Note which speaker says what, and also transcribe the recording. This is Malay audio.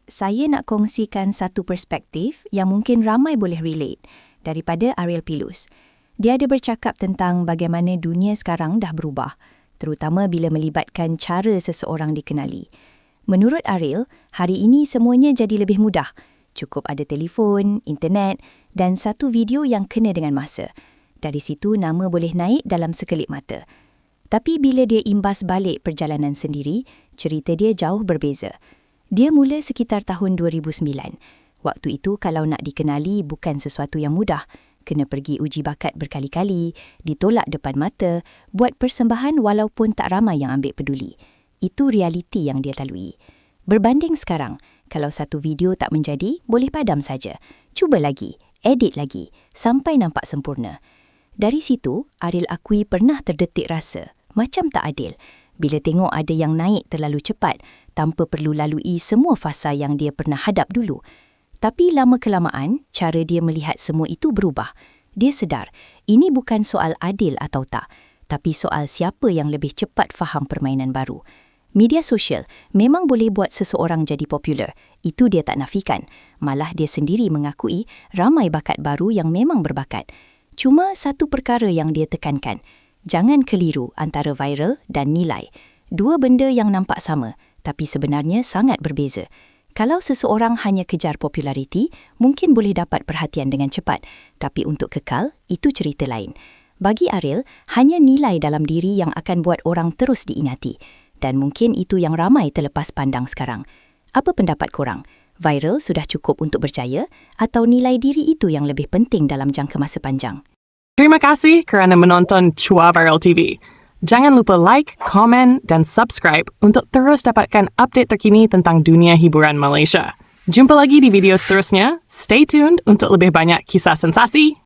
Speaker 1: saya nak kongsikan satu perspektif yang mungkin ramai boleh relate daripada Ariel Pilus. Dia ada bercakap tentang bagaimana dunia sekarang dah berubah, terutama bila melibatkan cara seseorang dikenali. Menurut Ariel, hari ini semuanya jadi lebih mudah. Cukup ada telefon, internet dan satu video yang kena dengan masa. Dari situ nama boleh naik dalam sekelip mata. Tapi bila dia imbas balik perjalanan sendiri, cerita dia jauh berbeza. Dia mula sekitar tahun 2009. Waktu itu kalau nak dikenali bukan sesuatu yang mudah. Kena pergi uji bakat berkali-kali, ditolak depan mata, buat persembahan walaupun tak ramai yang ambil peduli. Itu realiti yang dia lalui. Berbanding sekarang, kalau satu video tak menjadi, boleh padam saja. Cuba lagi, edit lagi, sampai nampak sempurna. Dari situ, Ariel akui pernah terdetik rasa macam tak adil bila tengok ada yang naik terlalu cepat tanpa perlu lalui semua fasa yang dia pernah hadap dulu. Tapi lama-kelamaan, cara dia melihat semua itu berubah. Dia sedar, ini bukan soal adil atau tak, tapi soal siapa yang lebih cepat faham permainan baru. Media sosial memang boleh buat seseorang jadi popular, itu dia tak nafikan. Malah dia sendiri mengakui ramai bakat baru yang memang berbakat. Cuma satu perkara yang dia tekankan, jangan keliru antara viral dan nilai. Dua benda yang nampak sama, tapi sebenarnya sangat berbeza. Kalau seseorang hanya kejar populariti, mungkin boleh dapat perhatian dengan cepat. Tapi untuk kekal, itu cerita lain. Bagi Ariel, hanya nilai dalam diri yang akan buat orang terus diingati. Dan mungkin itu yang ramai terlepas pandang sekarang. Apa pendapat korang? Viral sudah cukup untuk berjaya atau nilai diri itu yang lebih penting dalam jangka masa panjang?
Speaker 2: Terima kasih kerana menonton Chua Viral TV. Jangan lupa like, komen dan subscribe untuk terus dapatkan update terkini tentang dunia hiburan Malaysia. Jumpa lagi di video seterusnya. Stay tuned untuk lebih banyak kisah sensasi.